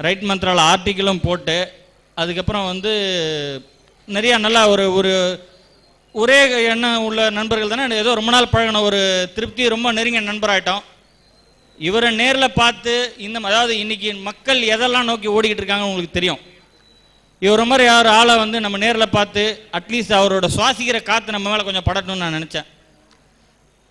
Right மந்த்ரால் ஆர்டிக்கிளும் போட்டு அதுக்கப்புறம் வந்து நிறையா நல்லா ஒரு ஒரே எண்ணம் உள்ள நண்பர்கள் தானே. ஏதோ ரொம்ப நாள் பழகின ஒரு திருப்தி, ரொம்ப நெருங்கிய நண்பராகிட்டோம். இவரை நேரில் பார்த்து அதாவது இன்றைக்கி மக்கள் எதெல்லாம் நோக்கி ஓடிக்கிட்டு இருக்காங்க உங்களுக்கு தெரியும். இவரை மாதிரி யார் ஆளை வந்து நம்ம நேரில் பார்த்து அட்லீஸ்ட் அவரோட சுவாசிக்கிற காற்று நம்ம மேலே கொஞ்சம் படட்டும்னு நான் நினச்சேன்.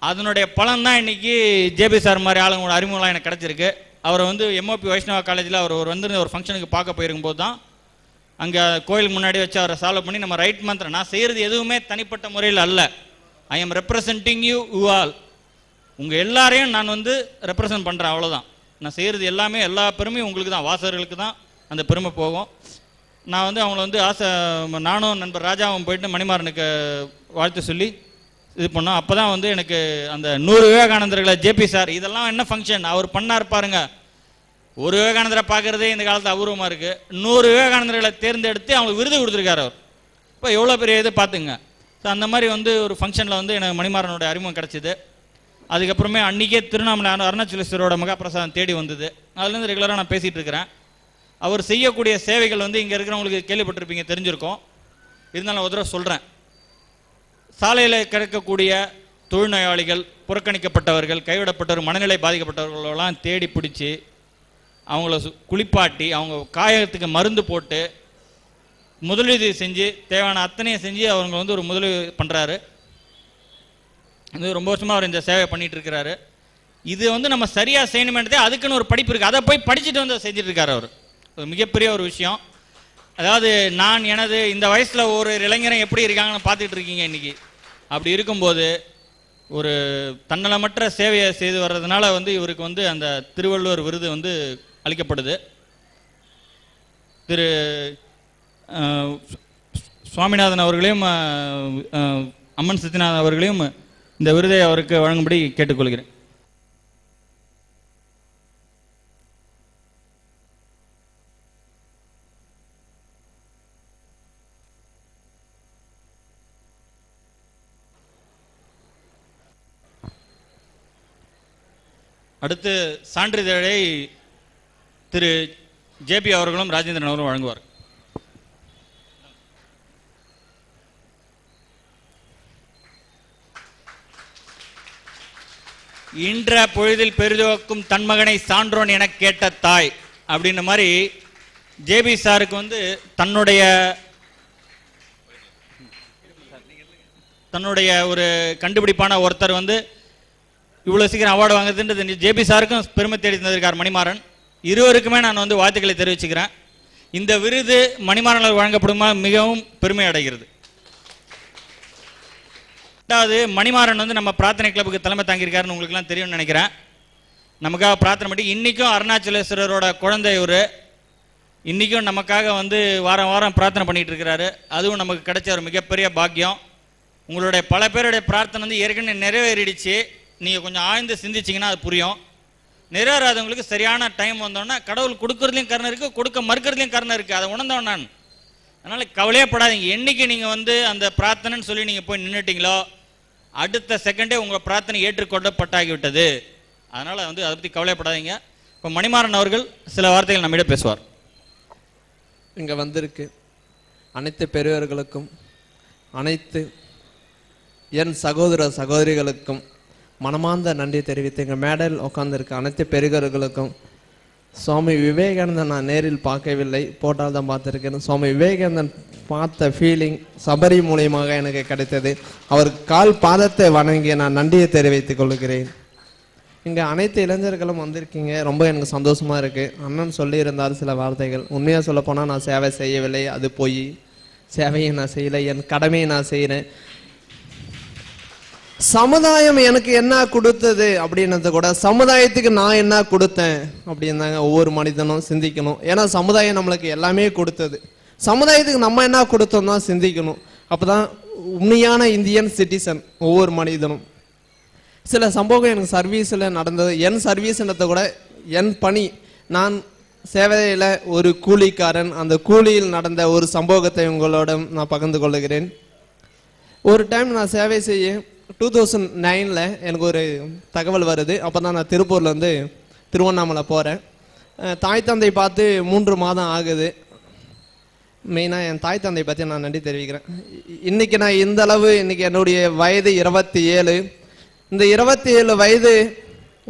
அதனுடைய பலன் தான் இன்றைக்கி ஜேபி சார் மாதிரி ஆளுங்களோட அறிமுகம்லாம் எனக்கு கிடச்சிருக்கு. அவரை வந்து எம்ஓபி வைஷ்ணவா காலேஜில் அவர் வந்து ஒரு ஃபங்க்ஷனுக்கு பார்க்க போயிருக்கும்போது தான் அங்கே கோயிலுக்கு முன்னாடி வச்சு அவரை சால்வ் பண்ணி நம்ம ரைட் மந்த்ரம், நான் செய்கிறது எதுவுமே தனிப்பட்ட முறையில் அல்ல, I am representing you all, உங்கள் எல்லாரையும் நான் வந்து ரெப்ரசன்ட் பண்ணுறேன், அவ்வளோதான். நான் செய்கிறது எல்லாமே எல்லா பெருமையும் உங்களுக்கு தான், வாசகர்களுக்கு தான் அந்த பெருமை போகும். நான் வந்து அவங்கள வந்து நானும் நண்பர் ராஜாவும் போயிட்டு மணிமாறனுக்கு வாழ்த்து சொல்லி இது பண்ணோம். அப்போ தான் வந்து எனக்கு அந்த 100 விவேகானந்தர்களை ஜேபி சார், இதெல்லாம் என்ன ஃபங்க்ஷன் அவர் பண்ணார் பாருங்க. ஒரு விவேகானந்தரை பார்க்குறதே இந்த காலத்தில் அபூர்வமாக இருக்குது. 100 விவேகானந்தர்களை தேர்ந்தெடுத்து அவங்களுக்கு விருது கொடுத்துருக்காரு அவர். இப்போ எவ்வளோ பெரிய இது பார்த்துங்க. ஸோ அந்த மாதிரி வந்து ஒரு ஃபங்க்ஷனில் வந்து எனக்கு மணிமாறனோட அறிமுகம் கிடச்சிது. அதுக்கப்புறமே அன்றைக்கே திருவண்ணாமலை அருணாச்சலேஸ்வரோட மகாபிரசாதம் தேடி வந்தது. அதுலேருந்து ரெகுலராக நான் பேசிகிட்டு இருக்கிறேன். அவர் செய்யக்கூடிய சேவைகள் வந்து இங்கே இருக்கிறவங்களுக்கு கேள்விப்பட்டிருப்பீங்க, தெரிஞ்சிருக்கும். இருந்தாலும் ஒரு தடவை சொல்கிறேன். சாலையில் கிடக்கக்கூடிய தொழுநோயாளிகள், புறக்கணிக்கப்பட்டவர்கள், கைவிடப்பட்டவர், மனநிலை பாதிக்கப்பட்டவர்களெல்லாம் தேடி பிடிச்சி அவங்கள குளிப்பாட்டி அவங்க காயத்துக்கு மருந்து போட்டு முதலீடு செஞ்சு தேவையான அத்தனையும் செஞ்சு அவங்க வந்து ஒரு முதலீடு பண்ணுறாரு. இது ரொம்ப வருஷமாக அவர் இந்த சேவை பண்ணிகிட்டு இருக்கிறாரு. இது வந்து நம்ம சரியாக செய்யணுமென்றதே அதுக்குன்னு ஒரு படிப்பு இருக்குது. அதை போய் படிச்சுட்டு வந்து செஞ்சுட்டு இருக்காரு அவர். மிகப்பெரிய ஒரு விஷயம். அதாவது நான் எனது இந்த வயசில் ஒரு இளைஞரை எப்படி இருக்காங்கன்னு பார்த்துட்டு இருக்கீங்க இன்றைக்கி. அப்படி இருக்கும்போது ஒரு தன்னலமற்ற சேவையை செய்து வர்றதுனால வந்து இவருக்கு வந்து அந்த திருவள்ளுவர் விருது வந்து அளிக்கப்படுது. திரு சுவாமிநாதன் அவர்களையும் அம்மன் சத்யநாதன் அவர்களையும் இந்த விருதை அவருக்கு வழங்கும்படி கேட்டுக்கொள்கிறேன். அடுத்து சான்றிதழை திரு ஜேபி அவர்களும் ராஜேந்திரன் அவர்களும் வழங்குவார். இன்ற பொழுதில் பெரிதுவக்கும் தன்மகனை சான்றோன் என கேட்ட தாய் அப்படின்ற மாதிரி ஜேபி சாருக்கு வந்து தன்னுடைய ஒரு கண்டுபிடிப்பான ஒருத்தர் வந்து இவ்வளோ சீக்கிரம் அவார்டு வாங்குறதுன்றது ஜேபி சாருக்கும் பெருமை தேடி தந்திருக்கார் மணிமாறன். இருவருக்குமே நான் வந்து வாழ்த்துக்களை தெரிவிச்சுக்கிறேன். இந்த விருது மணிமாறனால் வழங்கப்படுமா மிகவும் பெருமை அடைகிறது. ரெண்டாவது, மணிமாறன் வந்து நம்ம பிரார்த்தனை கிளப்புக்கு தலைமை தாங்கியிருக்காருன்னு உங்களுக்குலாம் தெரியும்னு நினைக்கிறேன். நமக்காக பிரார்த்தனை பண்ணி இன்றைக்கும் அருணாச்சலேஸ்வரரோட குழந்தை இவர் இன்றைக்கும் நமக்காக வந்து வாரம் வாரம் பிரார்த்தனை பண்ணிகிட்டு இருக்கிறாரு. அதுவும் நமக்கு கிடைச்ச ஒரு மிகப்பெரிய பாக்கியம். உங்களுடைய பல பேருடைய பிரார்த்தனை வந்து ஏற்கனவே நிறைவேறிடுச்சு. நீங்கள் கொஞ்சம் ஆழ்ந்து சிந்திச்சிங்கன்னா அது புரியும். நிறைவேறாதவங்களுக்கு சரியான டைம் வந்தோன்னா கடவுள் கொடுக்குறதுலையும் கருணை இருக்குது, கொடுக்க மறுக்கிறதுலையும் கருணை இருக்குது. அதை உணர்ந்தவன் நான். அதனால் கவலையே படாதீங்க. என்றைக்கு நீங்கள் வந்து அந்த பிரார்த்தனைன்னு சொல்லி நீங்கள் போய் நின்றுட்டீங்களோ அடுத்த செகண்டே உங்கள் பிரார்த்தனை ஏற்றுக்கொள்ளப்பட்டாகிவிட்டது. அதனால் வந்து அதை பற்றி கவலைப்படாதீங்க. இப்போ மணிமாறன் அவர்கள் சில வார்த்தைகள் நம்மிடம் பேசுவார். இங்கே வந்திருக்கு அனைத்து பெரியவர்களுக்கும், அனைத்து என் சகோதர சகோதரிகளுக்கும் மனமார்ந்த நன்றி தெரிவித்து எங்கள் மேடையில் உட்காந்துருக்க அனைத்து பெரியவர்களுக்கும், சுவாமி விவேகானந்தன் நான் நேரில் பார்க்கவில்லை, போட்டால் தான் பார்த்துருக்கேன். சுவாமி விவேகானந்தன் பார்த்த ஃபீலிங் சபரி மூலியமாக எனக்கு கிடைத்தது. அவர் கால் பாதத்தை வணங்கி நான் நன்றியை தெரிவித்துக் கொள்கிறேன். இங்கே அனைத்து இளைஞர்களும் வந்திருக்கீங்க, ரொம்ப எனக்கு சந்தோஷமாக இருக்குது. அண்ணன் சொல்லியிருந்தார் சில வார்த்தைகள். உண்மையாக சொல்லப்போனால் நான் சேவை செய்யவில்லை, அது போய் சேவையை நான் செய்யலை, என் கடமையை நான் செய்கிறேன். சமுதாயம் எனக்கு என்ன கொடுத்தது அப்படின்னத கூட சமுதாயத்துக்கு நான் என்ன கொடுத்தேன் அப்படின்னாங்க ஒவ்வொரு மனிதனும் சிந்திக்கணும். ஏன்னா சமுதாயம் நம்மளுக்கு எல்லாமே கொடுத்தது. சமுதாயத்துக்கு நம்ம என்ன கொடுத்தோம் தான் சிந்திக்கணும். அப்போதான் உண்மையான இந்தியன் சிட்டிசன் ஒவ்வொரு மனிதனும். சில சம்பவம் எனக்கு சர்வீஸில் நடந்தது. என் சர்வீஸ்ன்றதை கூட என் பணி, நான் சேவையில் ஒரு கூலிக்காரன், அந்த கூலியில் நடந்த ஒரு சம்பவத்தை உங்களோட நான் பகிர்ந்து கொள்ளுகிறேன். ஒரு டைம் நான் சேவை செய்ய 2009 எனக்கு ஒரு தகவல் வருது. அப்போ தான் நான் திருப்பூர்லேருந்து திருவண்ணாமலை போகிறேன். தாய் தந்தை பார்த்து 3 மாதம் ஆகுது. மெயினாக என் தாய் தந்தை பற்றி நான் நன்றி தெரிவிக்கிறேன். இன்றைக்கி நான் இந்த அளவு, இன்றைக்கி என்னுடைய வயது 27. இந்த 27 வயது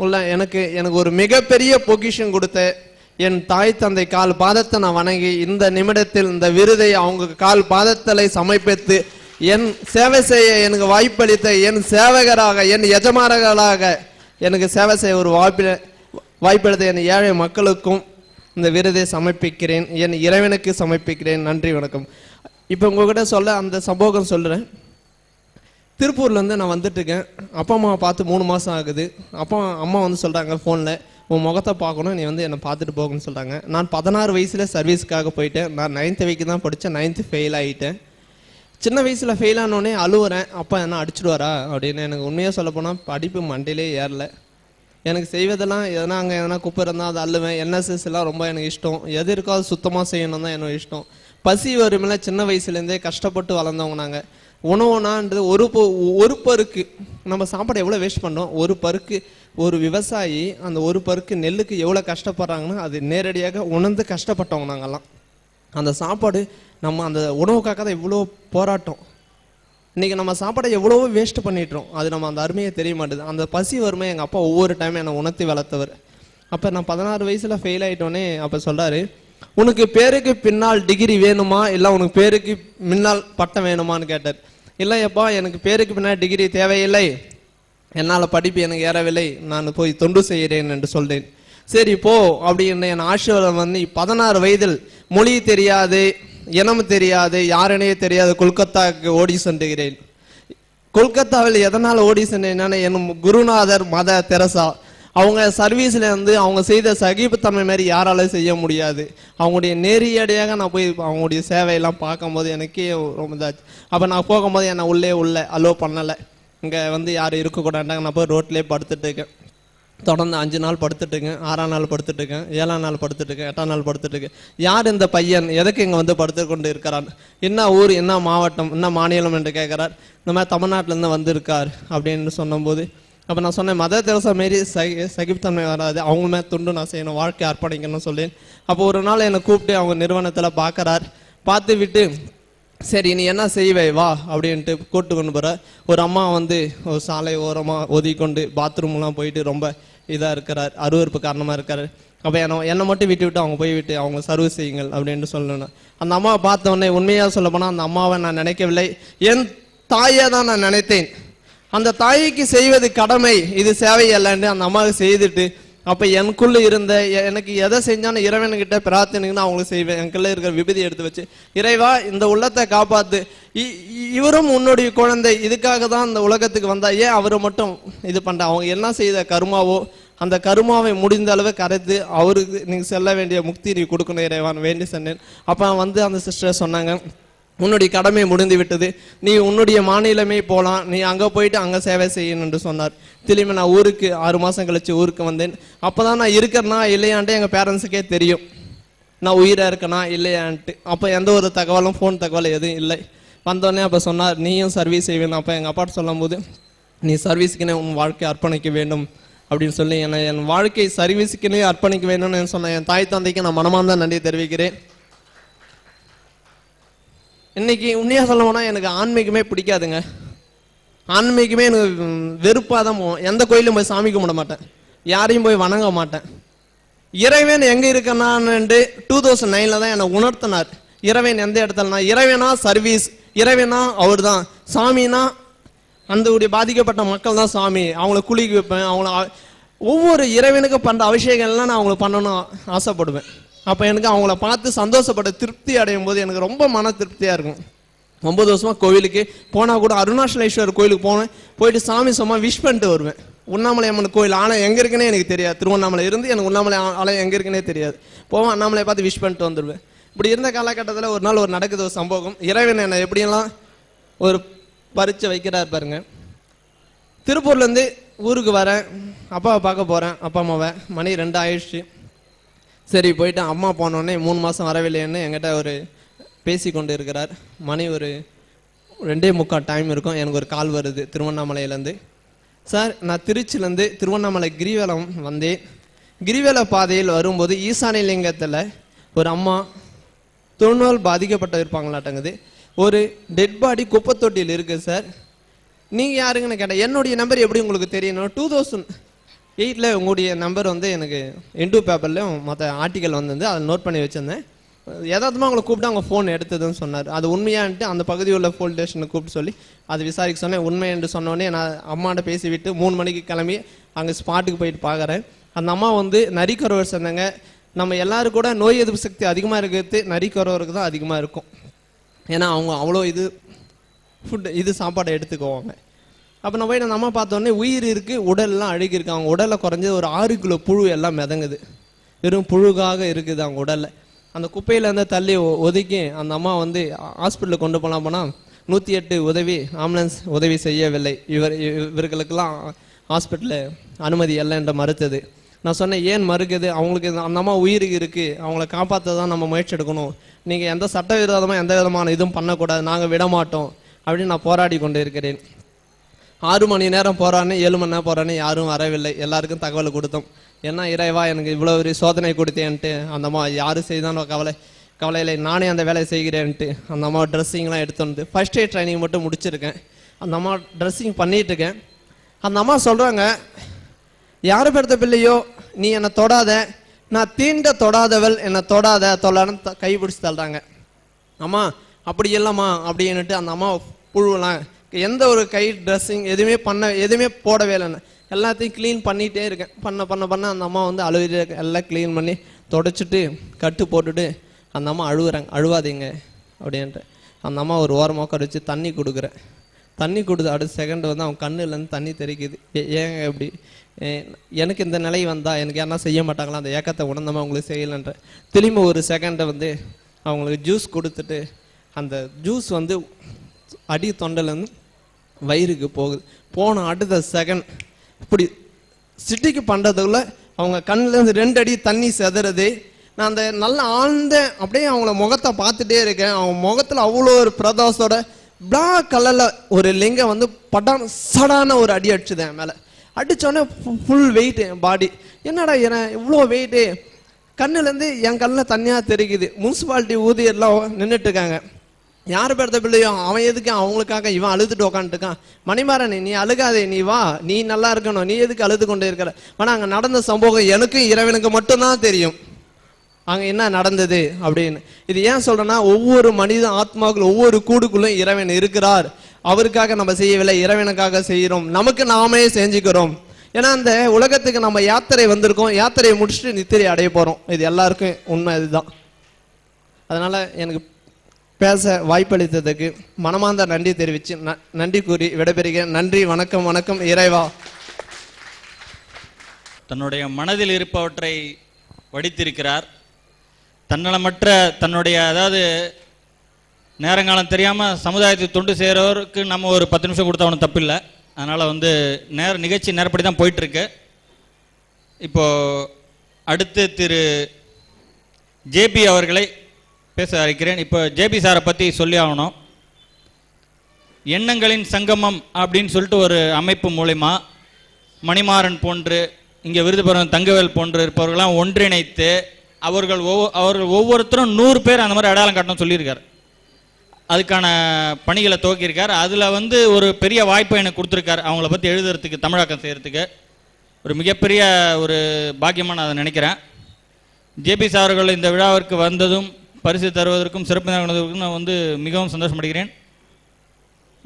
உள்ள எனக்கு ஒரு மிகப்பெரிய பொக்கிஷன் கொடுத்த என் தாய் தந்தை கால் பாதத்தை நான் வணங்கி இந்த நிமிடத்தில் இந்த விருதை அவங்க கால் பாதத்தலை சமர்ப்பித்து என் சேவை செய்ய எனக்கு வாய்ப்பளித்த என் சேவகராக, என் எஜமானர்களாக எனக்கு சேவை செய்ய ஒரு வாய்ப்பளித்த என் ஏழை மக்களுக்கும் இந்த விருதை சமர்ப்பிக்கிறேன். என் இறைவனுக்கு சமர்ப்பிக்கிறேன். நன்றி, வணக்கம். இப்போ உங்ககிட்ட சொல்ல அந்த சம்பவம் சொல்கிறேன். திருப்பூர்லேருந்து நான் வந்துட்டுருக்கேன். அப்பா அம்மாவை பார்த்து 3 மாதம் ஆகுது. அம்மா வந்து சொல்கிறாங்க ஃபோனில், உன் முகத்தை பார்க்கணும், நீ வந்து என்னை பார்த்துட்டு போகணும்னு சொல்கிறாங்க. நான் 16 வயசில் சர்வீஸ்க்காக போயிட்டேன். நான் 9th வரைக்கும் தான் படித்தேன். 9th ஃபெயில் ஆகிட்டேன். சின்ன வயசில் ஃபெயில் ஆனோடனே அழுவுறேன், அப்பா என்ன அடிச்சுடுவாரா அப்படின்னு. எனக்கு உண்மையாக சொல்ல போனால் படிப்பு மண்டையிலே ஏறல. எனக்கு செய்வதெல்லாம் எதனா அங்கே எதனா குப்பை இருந்தால் அதை அள்ளுவேன். NSS எல்லாம் ரொம்ப எனக்கு இஷ்டம். எது இருக்கோ அது சுத்தமாக செய்யணும் தான் எனக்கு இஷ்டம். பசி வறுமையில சின்ன வயசுலேருந்தே கஷ்டப்பட்டு வளர்ந்தவங்க நாங்கள். உணவுனான்றது ஒரு பருக்கு நம்ம சாப்பாடு எவ்வளோ வேஸ்ட் பண்ணுறோம். ஒரு பருக்கு ஒரு விவசாயி அந்த ஒரு பருக்கு நெல்லுக்கு எவ்வளோ கஷ்டப்படுறாங்கன்னா அது நேரடியாக உணர்ந்து கஷ்டப்பட்டவங்க நாங்கள்லாம். அந்த சாப்பாடு நம்ம அந்த உணவுக்காக தான் இவ்வளோ போராட்டம். இன்றைக்கி நம்ம சாப்பாடை எவ்வளவோ வேஸ்ட் பண்ணிட்டுறோம். அது நம்ம அந்த அருமையை தெரிய மாட்டேது. அந்த பசி வறுமை எங்கள் அப்பா ஒவ்வொரு டைமும் என்னை உணர்த்தி வளர்த்தவர். அப்போ நான் 16 வயசில் ஃபெயில் ஆகிட்டோன்னே அப்போ சொல்கிறாரு, உனக்கு பேருக்கு பின்னால் டிகிரி வேணுமா இல்லை உனக்கு பேருக்கு முன்னால் பட்டம் வேணுமான்னு கேட்டார். இல்லையப்பா, எனக்கு பேருக்கு பின்னால் டிகிரி தேவையில்லை, என்னால் படிப்பு எனக்கு ஏறவில்லை, நான் போய் தொண்டு செய்கிறேன் என்று சொல்றேன். சரி போ அப்படின்னு என் ஆசீர்வாதம் வந்து 16 வயதில் மொழி தெரியாது, இனம் தெரியாது, யாருனே தெரியாது, கொல்கத்தாவுக்கு ஓடி சென்றுகிறேன். கொல்கத்தாவில் எதனால் ஓடி சென்றேன்னா என் குருநாதர் மத தெரசா அவங்க சர்வீஸில் வந்து அவங்க செய்த சகிப்புத்தன்மை மாதிரி யாராலும் செய்ய முடியாது. அவங்களுடைய நேரடியாக நான் போய் அவங்களுடைய சேவையெல்லாம் பார்க்கும்போது எனக்கே ரொம்ப இதாச்சு. அப்போ நான் போகும்போது என்னை உள்ளே அலோவ் பண்ணலை. இங்கே வந்து யாரும் இருக்கக்கூடாண்டாங்க. நான் போய் ரோட்லேயே படுத்துட்டு இருக்கேன். தொடர்ந்து 5 நாள் படுத்துட்டுருக்கேன், 6ஆம் நாள் படுத்துட்டுருக்கேன், 7ஆம் நாள் படுத்துட்டுருக்கேன், 8ஆம் நாள் படுத்துட்டுருக்கேன். யார் இந்த பையன், எதுக்கு இங்கே வந்து படுத்து கொண்டு இருக்கிறான், என்ன ஊர், என்ன மாவட்டம், என்ன மாநிலம் என்று கேட்குறார். இந்த மாதிரி தமிழ்நாட்டிலேருந்து வந்திருக்கார் அப்படின்னு சொன்னபோது அப்போ நான் சொன்னேன், மத தெரசா மாரி சகிப்புத்தன்மை வராது, அவங்க மேலே துண்டு நான் செய்யணும், வாழ்க்கை அர்ப்பணிக்கணும்னு சொல்லேன். அப்போ ஒரு நாள் என்னை கூப்பிட்டு அவங்க நிறுவனத்தில் பார்க்குறார். பார்த்து விட்டு சரி நீ என்ன செய்வே வா அப்படின்ட்டு கூப்பிட்டு கொண்டு போகிற. ஒரு அம்மா வந்து ஒரு சாலை ஓரமாக ஒதுக்கொண்டு பாத்ரூம்லாம் போயிட்டு ரொம்ப இதாக இருக்கிறார், அருவறுப்பு காரணமாக இருக்கார். அப்போ என்னை மட்டும் விட்டு அவங்க போய் விட்டு அவங்க சர்வீஸ் செய்யுங்கள் அப்படின்ட்டு சொல்லணும். அந்த அம்மாவை பார்த்த உடனே உண்மையாக சொல்ல போனால் அந்த அம்மாவை நான் நினைக்கவில்லை, என் தாயை தான் நான் நினைத்தேன். அந்த தாய்க்கு செய்வது கடமை, இது சேவை அல்லன்னு அந்த அம்மாவுக்கு செய்துட்டு அப்போ எனக்குள்ள இருந்த எனக்கு எதை செஞ்சாலும் இறைவன்கிட்ட பிரார்த்தனைன்னு அவங்களுக்கு செய்வேன். எனக்குள்ள இருக்கிற விபதி எடுத்து வச்சு, இறைவா இந்த உள்ளத்தை காப்பாத்து, இவரும் உன்னுடைய குழந்தை, இதுக்காக தான் இந்த உலகத்துக்கு வந்தா, ஏன் அவரை மட்டும் இது பண்ற, அவங்க என்ன செய்த கருமாவோ அந்த கருமாவை முடிந்த அளவு கரைத்து அவருக்கு நீங்க செல்ல வேண்டிய முக்தி நீ கொடுக்கணும் இறைவான் வேண்டி சொன்னேன். அப்போ வந்து அந்த சிஸ்டர் சொன்னாங்க, உன்னுடைய கடமை முடிந்து விட்டது, நீ உன்னுடைய மாநிலமே போகலாம், நீ அங்கே போயிட்டு அங்கே சேவை செய்யணும் என்று சொன்னார். திரும்பி நான் ஊருக்கு 6 மாதம் கழிச்சு ஊருக்கு வந்தேன். அப்போ தான் நான் இருக்கிறேன்னா இல்லையான்ட்டு எங்கள் பேரண்ட்ஸுக்கே தெரியும், நான் உயிராக இருக்கேனா இல்லையான்ட்டு. அப்போ எந்த ஒரு தகவலும் ஃபோன் தகவல் எதுவும் இல்லை. வந்தோடனே அப்போ சொன்னார், நீயும் சர்வீஸ் செய்வேன். அப்போ எங்கள் அப்பாட்ட சொல்லும் போது, நீ சர்வீஸுக்குன்னே உன் வாழ்க்கை அர்ப்பணிக்க வேண்டும் அப்படின்னு சொல்லி என் வாழ்க்கை சர்வீஸுக்குன்னே அர்ப்பணிக்க வேணும்னு சொன்னேன். என் தாய் தந்தைக்கு நான் மனமார்ந்த நன்றி தெரிவிக்கிறேன். இன்னைக்கு உண்மையாக சொல்ல போனால் எனக்கு ஆன்மீகமே பிடிக்காதுங்க. ஆன்மீகமே எனக்கு வெறுப்பாக தான் போவோம். எந்த கோயிலும் போய் சாமி கும்பிட மாட்டேன், யாரையும் போய் வணங்க மாட்டேன். இறைவன் எங்கே இருக்கனான்னு 2009 தான் என்னை உணர்த்தினார். இறைவன் எந்த இடத்துலனா, இறைவனா சர்வீஸ், இறைவனா அவர் தான், சாமினா அந்த பாதிக்கப்பட்ட மக்கள் தான் சாமி. அவங்கள குளிக்க வைப்பேன், அவங்கள ஒவ்வொரு இறைவனுக்கு பண்ணுற அபிஷேகம்லாம் நான் அவங்களுக்கு பண்ணணும் ஆசைப்படுவேன். அப்போ எனக்கு அவங்கள பார்த்து சந்தோஷப்பட்ட திருப்தி அடையும் போது எனக்கு ரொம்ப மன திருப்தியாக இருக்கும். 9 வருஷமாக கோவிலுக்கு போனால் கூட அருணாச்சலேஸ்வரர் கோயிலுக்கு போனேன், போயிட்டு சாமி சும்மா விஷ் பண்ணிட்டு வருவேன். உண்ணாமலை அம்மன் கோயில் ஆனால் எங்கே இருக்குன்னே எனக்கு தெரியாது. திருவண்ணாமலை இருந்து எனக்கு உண்ணாமலை ஆலயம் எங்கே இருக்குன்னே தெரியாது. போவேன், அண்ணாமலையை பார்த்து விஷ் பண்ணிட்டு வந்துடுவேன். இப்படி இருந்த காலகட்டத்தில் ஒரு நாள் நடக்குது ஒரு சம்பவம். இறைவன் என்னை எப்படியெல்லாம் ஒரு பரீட்சை வைக்கிறார் பாருங்க. திருப்பூர்லேருந்து ஊருக்கு வரேன், அப்பாவை பார்க்க போகிறேன், அப்பா அம்மாவை. மணி 2 ஆயிடுச்சு. சரி போயிட்டு அம்மா போனோடனே 3 மாதம் வரவில்லைன்னு என்கிட்ட ஒரு பேசி கொண்டு இருக்கிறார். மணி ஒரு 2:45 டைம் இருக்கும். எனக்கு ஒரு கால் வருது திருவண்ணாமலையிலேருந்து. சார் நான் திருச்சியிலேருந்து திருவண்ணாமலை கிரிவலம் வந்தேன், கிரிவல பாதையில் வரும்போது ஈசானிலிங்கத்தில் ஒரு அம்மா தொழுநோல் பாதிக்கப்பட்டு இருப்பாங்களாட்டங்குது. ஒரு டெட் பாடி குப்பை தொட்டியில் இருக்குது சார். நீங்கள் யாருங்கன்னு கேட்டேன். என்னுடைய நம்பர் எப்படி உங்களுக்கு தெரியணும்? 2008 உங்களுடைய நம்பர் வந்து எனக்கு இந்து பேப்பர்லையும் மற்ற ஆர்டிக்கல் வந்திருந்து அதை நோட் பண்ணி வச்சுருந்தேன். யதார்த்தமாக அவங்களை கூப்பிட்டு அவங்க ஃபோன் எடுத்ததுன்னு சொன்னார். அது உண்மையான்ட்டு அந்த பகுதியில் உள்ள போலீஸ் ஸ்டேஷனை கூப்பிட்டு சொல்லி அது விசாரிக்க சொன்னேன். உண்மை என்று சொன்னோடனே நான் அம்மாட்ட பேசிவிட்டு 3 மணிக்கு கிளம்பி அங்கே ஸ்பாட்டுக்கு போயிட்டு பார்க்குறேன். அந்த அம்மா வந்து நரிக்கொரவர் சொன்னாங்க. நம்ம எல்லாரும் கூட நோய் எதிர்ப்பு சக்தி அதிகமாக இருக்கிறது நரிக்கொரவருக்கு தான் அதிகமாக இருக்கும். ஏன்னா அவங்க அவ்வளோ இது சாப்பாடை எடுத்துக்குவாங்க. அப்போ நான் போய் அந்த அம்மா பார்த்தோன்னே உயிர் இருக்குது, உடல்லாம் அழுகி இருக்கு. அவங்க உடலில் குறைஞ்சது ஒரு 6 கிலோ புழு எல்லாம் மிதங்குது. வெறும் புழுகாக இருக்குது அவங்க உடலில். அந்த குப்பையிலேருந்து தள்ளி ஒதுக்கி அந்த அம்மா வந்து ஹாஸ்பிட்டலுக்கு கொண்டு போனால் 108 உதவி ஆம்புலன்ஸ் உதவி செய்யவில்லை. இவர்களுக்கெல்லாம் ஹாஸ்பிட்டலில் அனுமதி இல்லை என்று மறுத்தது. நான் சொன்னேன், ஏன் மறுக்குது? அவங்களுக்கு அந்த அம்மா உயிருக்கு இருக்குது, அவங்கள காப்பாற்ற தான் நம்ம முயற்சி எடுக்கணும். நீங்கள் எந்த சட்டவிரோதமாக எந்த விதமான இதுவும் பண்ணக்கூடாது, நாங்கள் விட மாட்டோம் அப்படின்னு நான் போராடி கொண்டு இருக்கிறேன். 6 மணி நேரம் போராடினே, 7 மணி நேரம் போராடினே, யாரும் வரவில்லை. எல்லாருக்கும் தகவல் கொடுத்தோம். ஏன்னா இறைவா எனக்கு இவ்வளோ ஒரு சோதனை கொடுத்தேன்ட்டு அந்த அம்மா யாரும் செய்தாலும் கவலையில் நானே அந்த வேலையை செய்கிறேன்ட்டு அந்த அம்மா ட்ரெஸ்ஸிங்லாம் எடுத்து வந்து ஃபர்ஸ்ட் எய்ட் ட்ரைனிங் மட்டும் முடிச்சிருக்கேன். அந்த அம்மா ட்ரெஸ்ஸிங் பண்ணிகிட்ருக்கேன். அந்த அம்மா சொல்கிறாங்க, யார் பெருத்த பிள்ளையோ நீ என்னை தொடாத, நான் தீண்ட தொடாதவள் என்னை தொடாத தொல்லான்னு கை பிடிச்சி தள்ளுறாங்க. அம்மா அப்படி இல்லைம்மா அப்படின்னுட்டு அந்த அம்மா புழுவலாம் எந்த ஒரு கை ட்ரெஸ்ஸிங் எதுவுமே போடவே இல்லைன்னு எல்லாத்தையும் க்ளீன் பண்ணிகிட்டே இருக்கேன். பண்ண அந்த அம்மா வந்து அழுவிட்டு எல்லாம் க்ளீன் பண்ணி தொடச்சிட்டு கட்டு போட்டுட்டு அந்த அம்மா அழுவாதீங்க அப்படின்ட்டு அந்த அம்மா ஒரு ஓரமாக உட்கார வச்சு தண்ணி கொடுக்குறேன். தண்ணி கொடுத்து அடுத்த செகண்ட் வந்து அவங்க கண்ணுலேருந்து தண்ணி தெரிக்குது. ஏங்க எப்படி எனக்கு இந்த நிலை வந்தால் எனக்கு யாருன்னா செய்ய மாட்டாங்களா? அந்த ஏக்கத்தை உணர்ந்தமாக அவங்களுக்கு செய்யலைன்ற திரும்ப ஒரு செகண்டை வந்து அவங்களுக்கு ஜூஸ் கொடுத்துட்டு அந்த ஜூஸ் வந்து அடி தொண்டையிலேருந்து வயிறுக்கு போகுது. போன அடுத்த செகண்ட் இப்படி சிட்டிக்கு பண்ணுறதுக்குள்ள அவங்க கண்ணிலேருந்து 2 அடி தண்ணி செதறது. நான் அந்த நல்லா ஆழ்ந்த அப்படியே அவங்கள முகத்தை பார்த்துட்டே இருக்கேன். அவங்க முகத்தில் அவ்வளோ ஒரு பிரதோஷத்தோட பிளாக் கலரில் ஒரு லிங்கம் வந்து சடான ஒரு அடி அடிச்சுதேன் மேலே. அடித்தோடனே ஃபுல் வெயிட்டு பாடி. என்னடா இவ்வளோ வெயிட்டு? கண்ணுலேருந்து என் கண்ணில் தனியாக தெரிக்குது. முனிசிபாலிட்டி ஊழியர்லாம் நின்றுட்டு இருக்காங்க. யார் பெருத்த பிள்ளையோ அவன் எதுக்கு அவங்களுக்காக இவன் அழுதுட்டு உக்காந்துட்டுக்கான். மணிமாறன் நீ அழுகாதே, நீ வா, நீ நல்லா இருக்கணும், நீ எதுக்கு அழுது கொண்டே இருக்கிற? ஆனால் அங்கே நடந்த சம்பவம் எனக்கும் இறைவனுக்கு மட்டும்தான் தெரியும் அங்கே என்ன நடந்தது அப்படின்னு. இது ஏன் சொல்றேன்னா, ஒவ்வொரு மனித ஆத்மாக்கள் ஒவ்வொரு கூடுக்குள்ளும் இறைவன் இருக்கிறார். அவருக்காக நம்ம செய்யவில்லை, இறைவனுக்காக செய்கிறோம், நமக்கு நாமே செஞ்சுக்கிறோம். ஏன்னா அந்த உலகத்துக்கு நம்ம யாத்திரை வந்திருக்கோம், யாத்திரையை முடிச்சுட்டு நித்திரை அடைய போகிறோம். இது எல்லாருக்கும் உண்மை இதுதான். அதனால எனக்கு பேச வாய்ப்பளித்ததுக்கு மனமார்ந்த நன்றி தெரிவித்து நன்றி கூறி விடைபெறுகிறேன். நன்றி, வணக்கம். வணக்கம் இறைவா. தன்னுடைய மனதில் இருப்பவற்றை வடித்திருக்கிறார். தன்னலமற்ற தன்னுடைய அதாவது நேரங்காலம் தெரியாமல் சமுதாயத்துக்கு தொண்டு செய்கிறவருக்கு நம்ம ஒரு 10 நிமிஷம் கொடுத்தா ஒன்றும் தப்பு இல்லை. அதனால் வந்து நிகழ்ச்சி நேரப்படி தான் போயிட்டுருக்கு. இப்போது அடுத்து திரு ஜேபி அவர்களை பேச அழைக்கிறேன். இப்போ ஜேபி சாரை பற்றி சொல்லி ஆகணும். எண்ணங்களின் சங்கமம் அப்படின்னு சொல்லிட்டு ஒரு அமைப்பு மூலமா மணிமாறன் போன்று இங்கே விருதுபுரம் தங்கவேல் போன்று இருப்பவர்களாம் ஒன்றிணைத்து அவர்கள் ஒவ்வொருத்தரும் 100 பேர் அந்த மாதிரி அடையாளம் காட்டணும் சொல்லியிருக்கார். அதுக்கான பணிகளை துவக்கியிருக்கார். அதில் வந்து ஒரு பெரிய வாய்ப்பை எனக்கு கொடுத்துருக்கார். அவங்கள பற்றி எழுதுறதுக்கு, தமிழாக்கம் செய்கிறதுக்கு ஒரு மிகப்பெரிய ஒரு பாக்கியமாக நான் அதை நினைக்கிறேன். ஜேபி சார்கள் இந்த விழாவிற்கு வந்ததும் பரிசு தருவதற்கும் சிறப்பு நடந்ததற்கும் நான் வந்து மிகவும் சந்தோஷப்படுகிறேன்.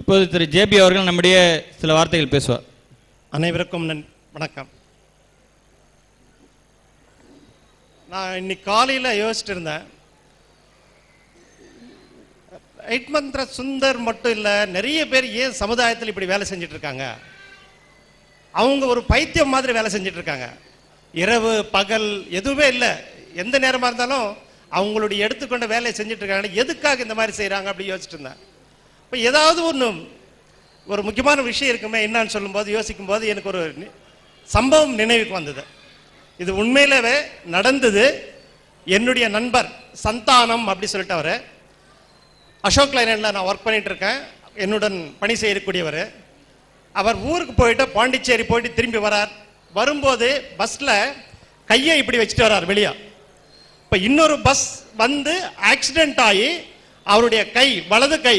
இப்போது திரு ஜேபி அவர்கள் நம்முடைய சில வார்த்தைகள் பேசுவார். அனைவருக்கும் வணக்கம். நான் இன்னைக்கு காலையில் யோசிச்சுட்டு இருந்தேன், ஐட்மந்திர சுந்தர் மட்டும் இல்லை, நிறைய பேர் ஏன் சமுதாயத்தில் இப்படி வேலை செஞ்சுட்டு இருக்காங்க? அவங்க ஒரு பைத்தியம் மாதிரி வேலை செஞ்சுட்டு இருக்காங்க. இரவு பகல் எதுவுமே இல்லை, எந்த நேரமாக இருந்தாலும் அவங்களுடைய எடுத்துக்கொண்ட வேலையை செஞ்சுட்டு இருக்காங்க. எதுக்காக இந்த மாதிரி செய்கிறாங்க அப்படி யோசிச்சுட்டு இருந்தேன். இப்போ ஏதாவது ஒரு முக்கியமான விஷயம் இருக்குமே என்னன்னு சொல்லும்போது யோசிக்கும்போது எனக்கு ஒரு சம்பவம் நினைவுக்கு வந்தது. இது உண்மையிலவே நடந்தது. என்னுடைய நண்பர் சந்தானம் அப்படி சொல்லிட்டு அவர் அசோக் லைனில் நான் ஒர்க் பண்ணிட்டு இருக்கேன், என்னுடன் பணி செய்யக்கூடியவர். அவர் ஊருக்கு போயிட்டு பாண்டிச்சேரி போயிட்டு திரும்பி வரார். வரும்போது பஸ்ஸில் கையை இப்படி வச்சுட்டு வர்றார் வெளியே. இப்போ இன்னொரு பஸ் வந்து ஆக்சிடென்ட் ஆகி அவருடைய கை, வலது கை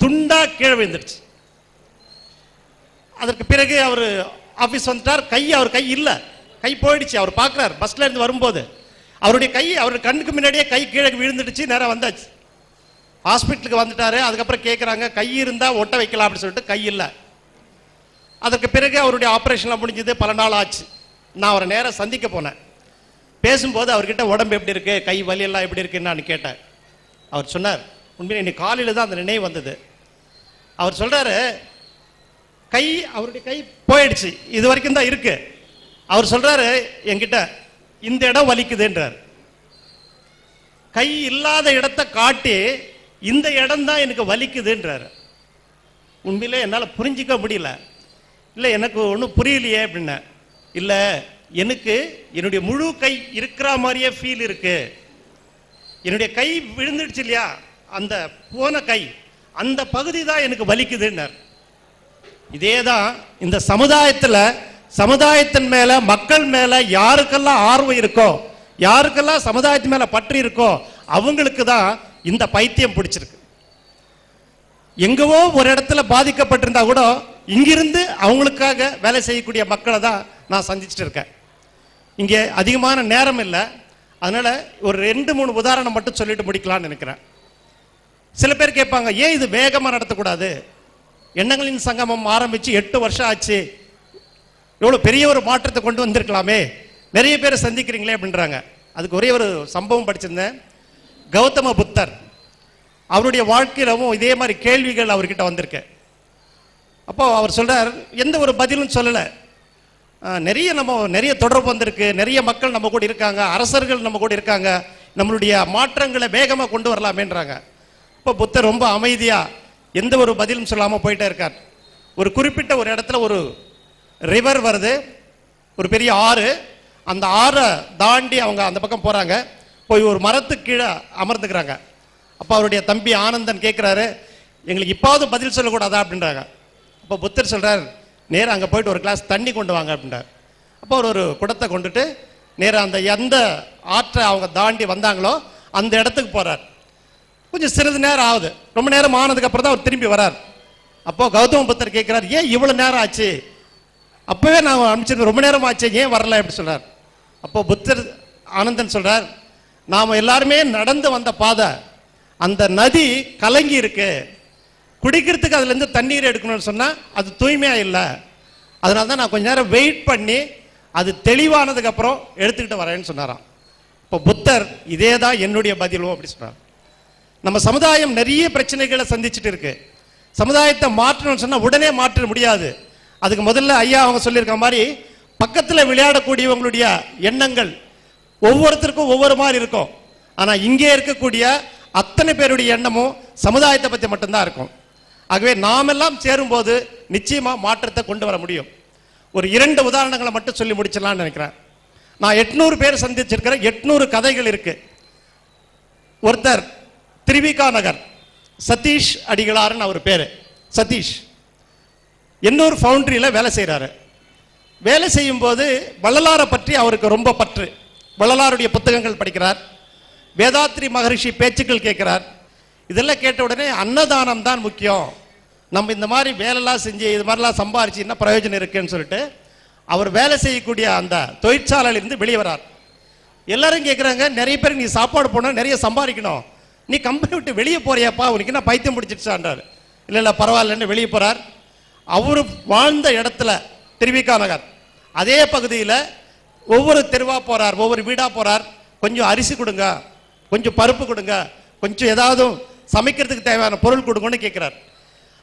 துண்டா கீழே விழுந்துருச்சு. அதற்கு பிறகு அவர் ஆஃபீஸ் வந்துட்டார். அவர் கை இல்லை, கை போயிடுச்சு. அவர் பார்க்குறார் பஸ்ல இருந்து வரும்போது அவருடைய கை அவருடைய கண்ணுக்கு முன்னாடியே கை கீழே விழுந்துடுச்சு. நேரம் வந்தாச்சு, ஹாஸ்பிட்டலுக்கு வந்துட்டாரு. அதுக்கப்புறம் கேட்குறாங்க கை இருந்தால் ஒட்ட வைக்கலாம் அப்படின்னு சொல்லிட்டு கை இல்லை. அதற்கு பிறகு அவருடைய ஆப்ரேஷன்லாம் முடிஞ்சது, பல நாள் ஆச்சு. நான் அவரை நேரம் சந்திக்க போனேன். பேசும்போது அவர்கிட்ட உடம்பு எப்படி இருக்கு, கை வலியெல்லாம் எப்படி இருக்குன்னு நான் கேட்டேன். அவர் சொன்னார், உண்மையிலே இன்னைக்கு காலையில் தான் அந்த நினைவு வந்தது. அவர் சொல்றாரு, அவருடைய கை போயிடுச்சு, இது வரைக்கும் தான் இருக்கு. அவர் சொல்றாரு என்கிட்ட, இந்த இடம் வலிக்குதுன்றார். கை இல்லாத இடத்தை காட்டி இந்த இடம் தான் எனக்கு வலிக்குதுன்றார். உண்மையிலே என்னால் புரிஞ்சிக்க முடியல. இல்லை எனக்கு ஒன்றும் புரியலையே அப்படின்னா, இல்லை எனக்கு என்னுடைய முழு கை இருக்கிற மாதிரியே ஃபீல் இருக்கு. என்னுடைய கை விழுந்துடுச்சு இல்லையா, அந்த போன கை, அந்த பகுதி தான் எனக்கு வலிக்குதுன்னார். இதே தான் இந்த சமுதாயத்தின் மேல, மக்கள் மேல யாருக்கெல்லாம் ஆர்வம் இருக்கோ, யாருக்கெல்லாம் சமுதாயத்தின் மேல பற்று இருக்கோ, அவங்களுக்கு தான் இந்த பைத்தியம் பிடிச்சிருக்கு. எங்கவோ ஒரு இடத்துல பாதிக்கப்பட்டிருந்தா கூட இங்கிருந்து அவங்களுக்காக வேலை செய்யக்கூடிய மக்களை தான் நான் சந்திச்சுட்டு இருக்கேன். இங்கே அதிகமான நேரம் இல்லை, அதனால ஒரு 2-3 உதாரணம் மட்டும் சொல்லிட்டு முடிக்கலாம்னு நினைக்கிறேன். சில பேர் கேட்பாங்க, ஏன் இது வேகமாக நடத்தக்கூடாது? எண்ணங்களின் சங்கமம் ஆரம்பிச்சு 8 வருஷம் ஆச்சு, எவ்வளோ பெரிய ஒரு மாற்றத்தை கொண்டு வந்திருக்கலாமே, நிறைய பேர் சந்திக்கிறீங்களே அப்படின்றாங்க. அதுக்கு ஒரே ஒரு சம்பவம் படிச்சிருந்தேன். கௌதம புத்தர், அவருடைய வாழ்க்கையிலும் இதே மாதிரி கேள்விகள் அவர்கிட்ட வந்திருக்கு. அப்போ அவர் சொல்றார், எந்த ஒரு பதிலும் சொல்லலை. நிறைய தொடர்பு வந்திருக்கு, நிறைய மக்கள் நம்ம கூட இருக்காங்க, அரசர்கள் நம்ம கூட இருக்காங்க, நம்மளுடைய மாற்றங்களை வேகமாக கொண்டு வரலாமேன்றாங்க. இப்போ புத்தர் ரொம்ப அமைதியா எந்த ஒரு பதிலும் சொல்லாமல் போயிட்டே இருக்கார். ஒரு குறிப்பிட்ட ஒரு இடத்துல ஒரு ரிவர் வருது, ஒரு பெரிய ஆறு. அந்த ஆறை தாண்டி அவங்க அந்த பக்கம் போறாங்க. போய் ஒரு மரத்துக்கு கீழே அமர்ந்துக்கிறாங்க. அப்போ அவருடைய தம்பி ஆனந்தன் கேட்குறாரு, எங்களுக்கு இப்பாவது பதில் சொல்லக்கூடாதா அப்படின்றாங்க. அப்போ புத்தர் சொல்றார், நேராக அங்கே போயிட்டு ஒரு கிளாஸ் தண்ணி கொண்டு வாங்க அப்படின்றார். அப்போ அவர் ஒரு குடத்தை கொண்டுட்டு நேராக அந்த எந்த ஆற்றை அவங்க தாண்டி வந்தாங்களோ அந்த இடத்துக்கு போறார். கொஞ்சம் சிறிது நேரம் ஆகுது. ரொம்ப நேரம் ஆனதுக்கு அப்புறம் தான் அவர் திரும்பி வரார். அப்போ கௌதம புத்தர் கேட்கிறார், ஏன் இவ்வளவு நேரம் ஆச்சு? அப்பவே நான் அனுப்பிச்சிருக்கேன், ரொம்ப நேரம் ஆச்சு, ஏன் வரல அப்படி சொல்றார். அப்போ புத்தர் ஆனந்தன் சொல்றார், நாம எல்லாருமே நடந்து வந்த பாதை, அந்த நதி கலங்கி இருக்கு, குடிக்கிறதுக்கு அதுல இருந்து தண்ணீர் எடுக்கணும்னு சொன்னா அது தூய்மையா இல்லை, அதனால தான் நான் கொஞ்ச நேரம் வெயிட் பண்ணி அது தெளிவானதுக்கு அப்புறம் எடுத்துக்கிட்டு வரேன்னு சொன்னாராம். இப்போ புத்தர் இதே தான் என்னுடைய பதிலும் அப்படி சொன்னார். நம்ம சமுதாயம் நிறைய பிரச்சனைகளை சந்திச்சுட்டு இருக்கு. சமுதாயத்தை மாற்றணும்னு சொன்னா உடனே மாற்ற முடியாது. அதுக்கு முதல்ல ஐயா அவங்க சொல்லியிருக்க மாதிரி பக்கத்தில் விளையாடக்கூடியவங்களுடைய எண்ணங்கள் ஒவ்வொருத்தருக்கும் ஒவ்வொரு மாதிரி இருக்கும். ஆனா இங்கே இருக்கக்கூடிய அத்தனை பேருடைய எண்ணமும் சமுதாயத்தை பத்தி மட்டும்தான் இருக்கும். ஆகவே நாமெல்லாம் சேரும்போது நிச்சயமா மாற்றத்தை கொண்டு வர முடியும். ஒரு 2 உதாரணங்களை மட்டும் சொல்லி முடிச்சிடலாம்னு நினைக்கிறேன். நான் 800 பேர் சந்திச்சிருக்கிறேன், 800 கதைகள் இருக்கு. ஒருத்தர் திருவிகா நகர் சதீஷ் அடிகளார்னு அவர் பேரு. சதீஷ் எண்ணூர் ஃபவுண்டரியில் வேலை செய்கிறாரு. வேலை செய்யும் போது வள்ளலாரை பற்றி அவருக்கு ரொம்ப பற்று. வள்ளலாருடைய புத்தகங்கள் படிக்கிறார், வேதாத்ரி மகரிஷி பேச்சுக்கள் கேட்கிறார். இதெல்லாம் கேட்ட உடனே அன்னதானம் தான் முக்கியம், நம்ம இந்த மாதிரி வேலைலாம் செஞ்சு இது மாதிரிலாம் சம்பாரிச்சு என்ன பிரயோஜனம் இருக்குன்னு சொல்லிட்டு அவர் வேலை செய்யக்கூடிய அந்த தொழிற்சாலையிலிருந்து வெளியே வரார். எல்லாரும் கேட்குறாங்க, நிறைய பேருக்கு நீ சாப்பாடு போனால் நிறைய சம்பாதிக்கணும், நீ கம்பெனி விட்டு வெளியே போறியாப்பா, உனக்கு என்ன பைத்தியம் பிடிச்சிடுச்சான்றார். இல்லை பரவாயில்லன்னு வெளியே போகிறார். அவரு வாழ்ந்த இடத்துல திருவிகா நகர் அதே பகுதியில் ஒவ்வொரு தெருவா போறார், ஒவ்வொரு வீடா போறார். கொஞ்சம் அரிசி கொடுங்க, கொஞ்சம் பருப்பு கொடுங்க, கொஞ்சம் ஏதாவது சமைக்கிறதுக்கு தேவையான பொருள் கொடுங்கன்னு கேட்கிறார்.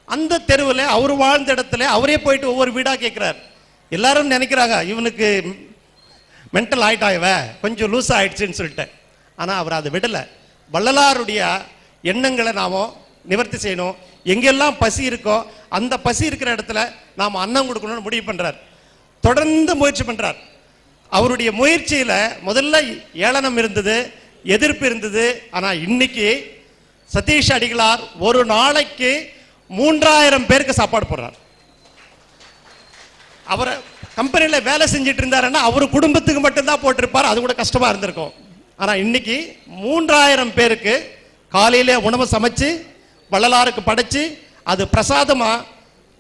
அந்த தெருவில் அவர் வாழ்ந்த இடத்துல அவரே போயிட்டு ஒவ்வொரு வீடா கேட்கிறார். எல்லாரும் நினைக்கிறாங்க இவனுக்கு மென்டல் ஆயிட்டாயவ, கொஞ்சம் லூஸ் ஆயிடுச்சுன்னு சொல்லிட்டு. ஆனா அவர் அதை விடலை. வள்ளலாருடைய எண்ணங்களை நாம நிவர்த்தி செய்யணும். எங்கெல்லாம் பசி இருக்கோ அந்த பசி இருக்கிற இடத்துல நாம் அன்னம் கொடுக்கணும்னு முடிவு பண்றார். தொடர்ந்து முயற்சி பண்றார். அவருடைய முயற்சியில முதல்ல ஏளனம் இருந்தது, எதிர்ப்பு இருந்தது. ஆனா இன்னைக்கு சதீஷ் அடிகளார் ஒரு நாளைக்கு 3000 பேருக்கு சாப்பாடு போடுறார். அவரை கம்பெனியில் வேலை செஞ்சுட்டு இருந்தாருன்னா அவர் குடும்பத்துக்கு மட்டும்தான் போட்டிருப்பார், அது கூட கஷ்டமா இருந்திருக்கும். ஆனால் இன்னைக்கு 3000 பேருக்கு காலையில உணவு சமைச்சு வள்ளலாருக்கு படைச்சு அது பிரசாதமா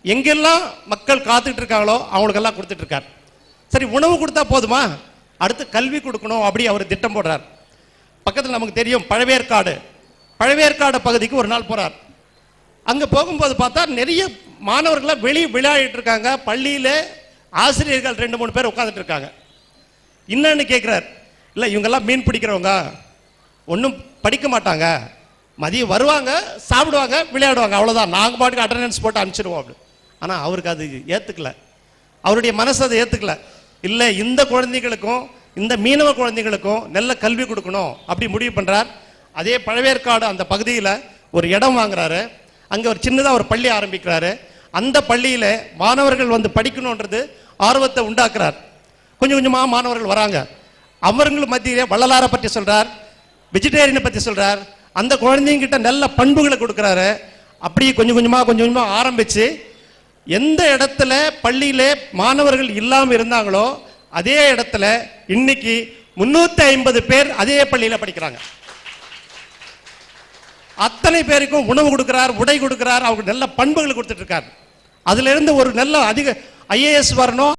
எங்கெல்லாம் மக்கள் காத்துட்டு இருக்காங்களோ அவங்களுக்கெல்லாம் கொடுத்துட்டு இருக்கார். சரி, உணவு கொடுத்தா போதுமா? அடுத்து கல்வி கொடுக்கணும், அப்படி அவர் திட்டம் போடுறார். பக்கத்தில் நமக்கு தெரியும் பழவேற்காடு பகுதிக்கு ஒரு நாள் போறார். அங்க போகும்போது பார்த்தா நிறைய மாணவர்களை விளையாடிட்டு இருக்காங்க. பள்ளியில ஆசிரியர்கள் 2-3 பேர் உட்காந்துட்டு இருக்காங்க. என்னன்னு கேட்கிறார். இல்லை, இவங்கெல்லாம் மீன் பிடிக்கிறவங்க, ஒன்றும் படிக்க மாட்டாங்க, மதியம் வருவாங்க, சாப்பிடுவாங்க, விளையாடுவாங்க, அவ்வளோதான், நாங்கள் பாட்டுக்கு அட்டண்டன்ஸ் போட்டு அனுப்பிச்சிடுவோம் அப்படி. ஆனால் அவருக்கு அது ஏற்றுக்கல, அவருடைய மனசு அதை ஏற்றுக்கல. இல்லை, இந்த குழந்தைகளுக்கும் இந்த மீனவ குழந்தைகளுக்கும் நல்ல கல்வி கொடுக்கணும் அப்படி முடிவு பண்ணுறார். அதே பழவேற்காடு அந்த பகுதியில் ஒரு இடம் வாங்குறாரு. அங்கே ஒரு சின்னதாக ஒரு பள்ளி ஆரம்பிக்கிறாரு. அந்த பள்ளியில் மாணவர்கள் வந்து படிக்கணுன்றது ஆர்வத்தை உண்டாக்குறார். கொஞ்சம் கொஞ்சமாக மாணவர்கள் வராங்க. அவர்கள் மத்தியிலே வள்ளலாரை பற்றி சொல்றார், வெஜிடேரியனை பற்றி சொல்றார், அந்த குழந்தைங்கிட்ட நல்ல பண்புகளை கொடுக்குறாரு. அப்படி கொஞ்சம் கொஞ்சமாக ஆரம்பிச்சு எந்த இடத்துல பள்ளியிலே மாணவர்கள் இல்லாமல் இருந்தாங்களோ அதே இடத்துல இன்னைக்கு 350 பேர் அதே பள்ளியில் படிக்கிறாங்க. அத்தனை பேருக்கும் உணவு கொடுக்கிறார், உடை கொடுக்கிறார், அவங்க நல்ல பண்புகளை கொடுத்துட்டு இருக்கார். அதுல இருந்து ஒரு நல்ல அதிக IAS வரணும்.